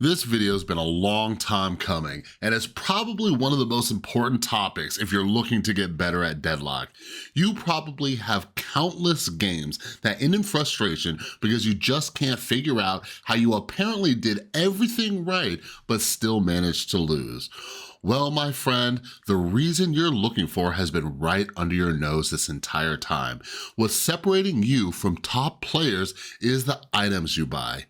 This video has been a long time coming, and it's probably one of the most important topics if you're looking to get better at Deadlock. You probably have countless games that end in frustration because you just can't figure out how you apparently did everything right, but still managed to lose. Well, my friend, the reason you're looking for has been right under your nose this entire time. What's separating you from top players is the items you buy.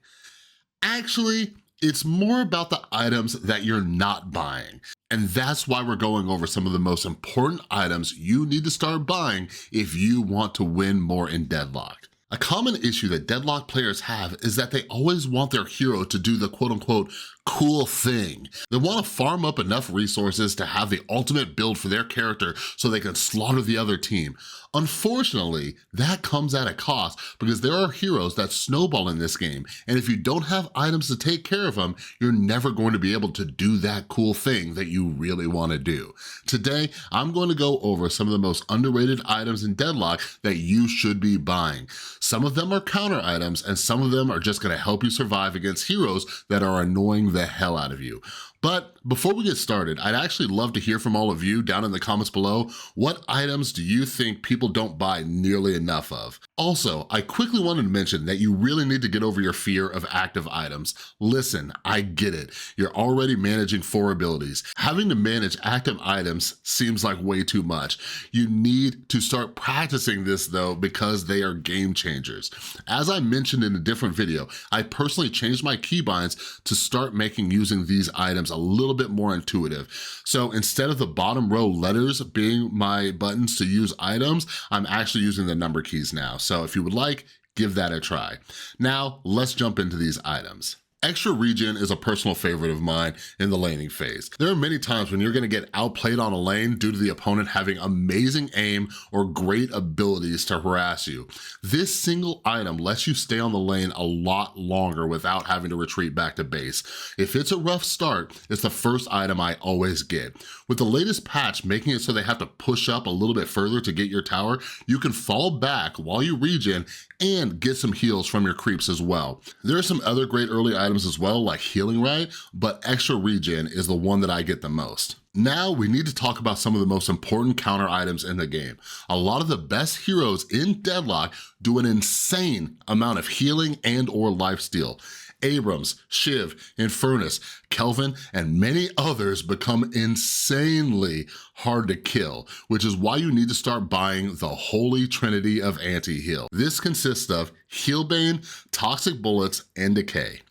Actually, it's more about the items that you're not buying. And that's why we're going over some of the most important items you need to start buying if you want to win more in Deadlock. A common issue that Deadlock players have is that they always want their hero to do the quote-unquote cool thing. They want to farm up enough resources to have the ultimate build for their character so they can slaughter the other team. Unfortunately, that comes at a cost because there are heroes that snowball in this game, and if you don't have items to take care of them, you're never going to be able to do that cool thing that you really want to do. Today, I'm going to go over some of the most underrated items in Deadlock that you should be buying. Some of them are counter items, and some of them are just going to help you survive against heroes that are annoying the hell out of you. But before we get started, I'd actually love to hear from all of you down in the comments below. What items do you think people don't buy nearly enough of? Also, I quickly wanted to mention that you really need to get over your fear of active items. Listen, I get it. You're already managing 4 abilities. Having to manage active items seems like way too much. You need to start practicing this though because they are game changers. As I mentioned in a different video, I personally changed my keybinds to start making using these items a little bit more intuitive. So instead of the bottom row letters being my buttons to use items, I'm actually using the number keys now. So if you would like, give that a try. Now, let's jump into these items. Extra Regen is a personal favorite of mine in the laning phase. There are many times when you're gonna get outplayed on a lane due to the opponent having amazing aim or great abilities to harass you. This single item lets you stay on the lane a lot longer without having to retreat back to base. If it's a rough start, it's the first item I always get. With the latest patch making it so they have to push up a little bit further to get your tower, you can fall back while you regen and get some heals from your creeps as well. There are some other great early items as well, like Healing Right, but Extra Regen is the one that I get the most. Now we need to talk about some of the most important counter items in the game. A lot of the best heroes in Deadlock do an insane amount of healing and or lifesteal. Abrams, Shiv, Infernus, Kelvin, and many others become insanely hard to kill, which is why you need to start buying the holy trinity of Antiheal. This consists of Healbane, Toxic Bullets, and Decay.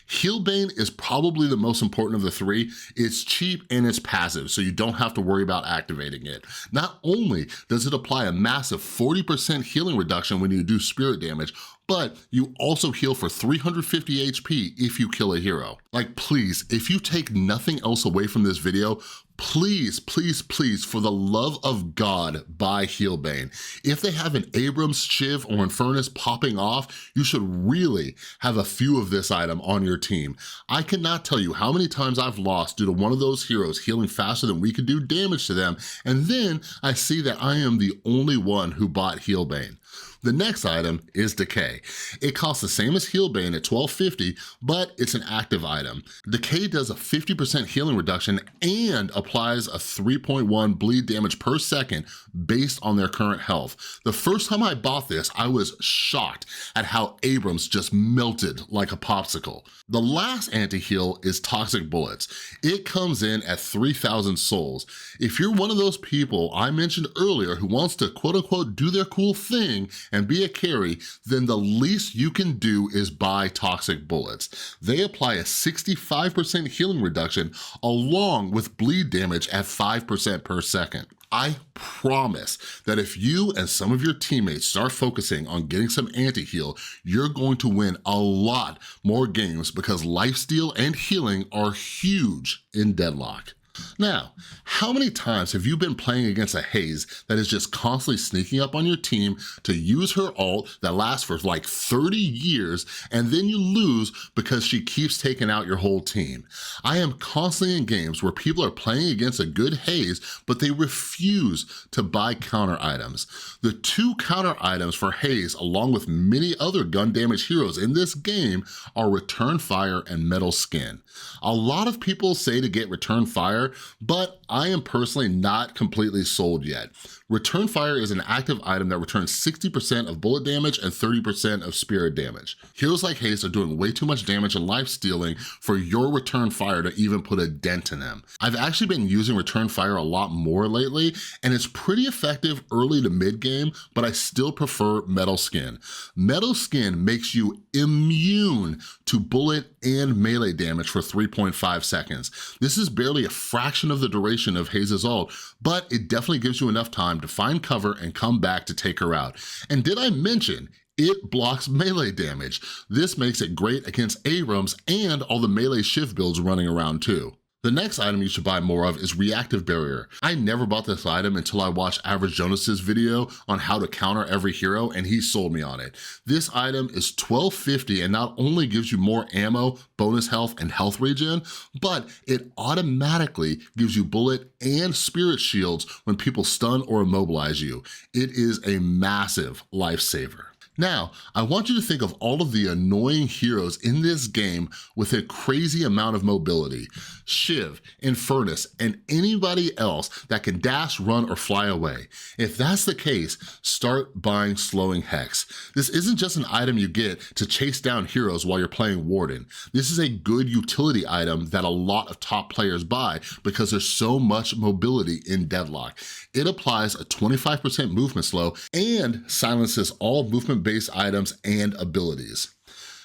Healbane is probably the most important of the 3. It's cheap and it's passive, so you don't have to worry about activating it. Not only does it apply a massive 40% healing reduction when you do spirit damage, but you also heal for 350 HP if you kill a hero. Like, please, if you take nothing else away from this video, please, please, please, for the love of God, buy Healbane. If they have an Abrams, Shiv, or Infernus popping off, you should really have a few of this item on your team. I cannot tell you how many times I've lost due to one of those heroes healing faster than we could do damage to them, and then I see that I am the only one who bought Healbane. The next item is Decay. It costs the same as Healbane at $12.50, but it's an active item. Decay does a 50% healing reduction and applies a 3.1 bleed damage per second based on their current health. The first time I bought this, I was shocked at how Abrams just melted like a popsicle. The last anti-heal is Toxic Bullets. It comes in at 3,000 souls. If you're one of those people I mentioned earlier who wants to quote unquote do their cool thing and be a carry, then the least you can do is buy Toxic Bullets. They apply a 65% healing reduction along with bleed damage at 5% per second. I promise that if you and some of your teammates start focusing on getting some anti-heal, you're going to win a lot more games because lifesteal and healing are huge in Deadlock. Now, how many times have you been playing against a Haze that is just constantly sneaking up on your team to use her ult that lasts for like 30 years and then you lose because she keeps taking out your whole team? I am constantly in games where people are playing against a good Haze, but they refuse to buy counter items. The two counter items for Haze, along with many other gun damage heroes in this game, are Return Fire and Metal Skin. A lot of people say to get Return Fire, but I am personally not completely sold yet. Return Fire is an active item that returns 60% of bullet damage and 30% of spirit damage. Heroes like Haze are doing way too much damage and life stealing for your Return Fire to even put a dent in them. I've actually been using Return Fire a lot more lately, and it's pretty effective early to mid game, but I still prefer Metal Skin. Metal Skin makes you immune to bullet and melee damage for 3.5 seconds. This is barely a fraction of the duration of Haze's ult, but it definitely gives you enough time to find cover and come back to take her out. And did I mention, it blocks melee damage. This makes it great against Abrams and all the melee shift builds running around too. The next item you should buy more of is Reactive Barrier. I never bought this item until I watched Average Jonas's video on how to counter every hero, and he sold me on it. This item is $12.50 and not only gives you more ammo, bonus health, and health regen, but it automatically gives you bullet and spirit shields when people stun or immobilize you. It is a massive lifesaver. Now, I want you to think of all of the annoying heroes in this game with a crazy amount of mobility. Shiv, Infernus, and anybody else that can dash, run, or fly away. If that's the case, start buying Slowing Hex. This isn't just an item you get to chase down heroes while you're playing Warden. This is a good utility item that a lot of top players buy because there's so much mobility in Deadlock. It applies a 25% movement slow and silences all movement-based items and abilities.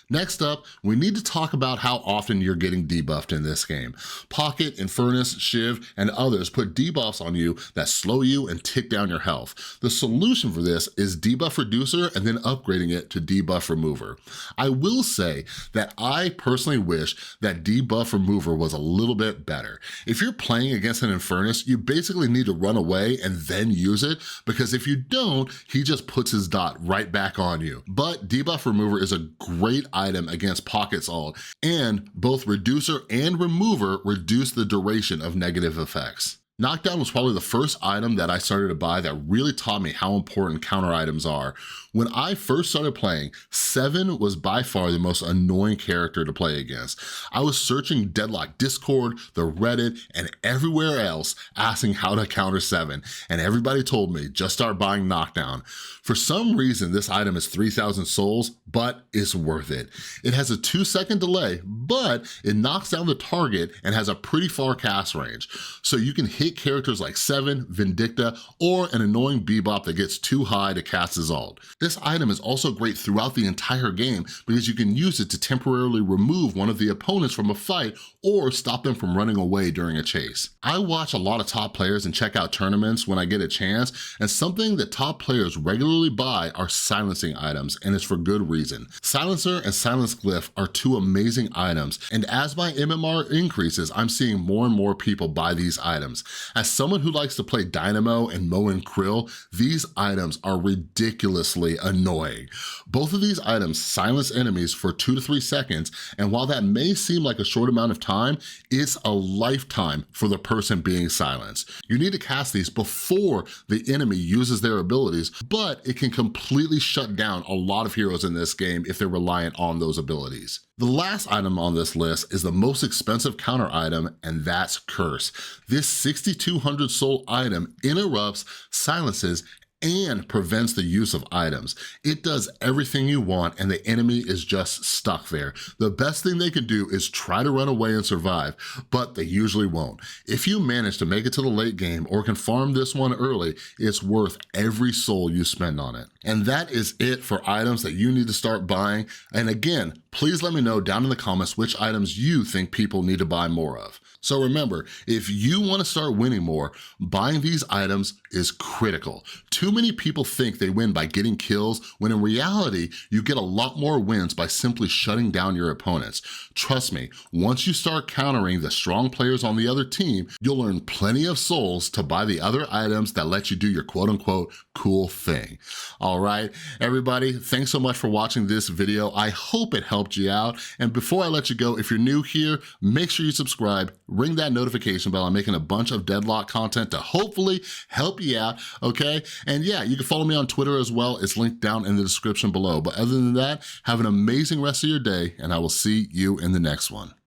Next up, we need to talk about how often you're getting debuffed in this game. Pocket, Infernus, Shiv, and others put debuffs on you that slow you and tick down your health. The solution for this is Debuff Reducer and then upgrading it to Debuff Remover. I will say that I personally wish that Debuff Remover was a little bit better. If you're playing against an Infernus, you basically need to run away and then use it, because if you don't, he just puts his dot right back on you. But Debuff Remover is a great item against Pocket's ult, and both Reducer and Remover reduce the duration of negative effects. Knockdown was probably the first item that I started to buy that really taught me how important counter items are. When I first started playing, Seven was by far the most annoying character to play against. I was searching Deadlock Discord, the Reddit, and everywhere else asking how to counter Seven, and everybody told me, just start buying Knockdown. For some reason, this item is 3,000 souls, but it's worth it. It has a 2-second delay, but it knocks down the target and has a pretty far cast range. So you can hit characters like Seven, Vindicta, or an annoying Bebop that gets too high to cast his ult. This item is also great throughout the entire game because you can use it to temporarily remove one of the opponents from a fight or stop them from running away during a chase. I watch a lot of top players and check out tournaments when I get a chance, and something that top players regularly buy are silencing items, and it's for good reason. Silencer and Silence Glyph are two amazing items, and as my MMR increases, I'm seeing more and more people buy these items. As someone who likes to play Dynamo and Mo and Krill, these items are ridiculously annoying. Both of these items silence enemies for 2 to 3 seconds, and while that may seem like a short amount of time, it's a lifetime for the person being silenced. You need to cast these before the enemy uses their abilities, but it can completely shut down a lot of heroes in this game if they're reliant on those abilities. The last item on this list is the most expensive counter item, and that's Curse. This 6,200 soul item interrupts, silences, and prevents the use of items. It does everything you want and the enemy is just stuck there. The best thing they can do is try to run away and survive, but they usually won't. If you manage to make it to the late game or can farm this one early, it's worth every soul you spend on it. And that is it for items that you need to start buying. And again, please let me know down in the comments which items you think people need to buy more of. So remember, if you want to start winning more, buying these items is critical. 2 Too many people think they win by getting kills, when in reality, you get a lot more wins by simply shutting down your opponents. Trust me, once you start countering the strong players on the other team, you'll earn plenty of souls to buy the other items that let you do your quote-unquote cool thing. All right, everybody, thanks so much for watching this video. I hope it helped you out. And before I let you go, if you're new here, make sure you subscribe, ring that notification bell. I'm making a bunch of Deadlock content to hopefully help you out, okay? And yeah, you can follow me on Twitter as well. It's linked down in the description below. But other than that, have an amazing rest of your day, and I will see you in the next one.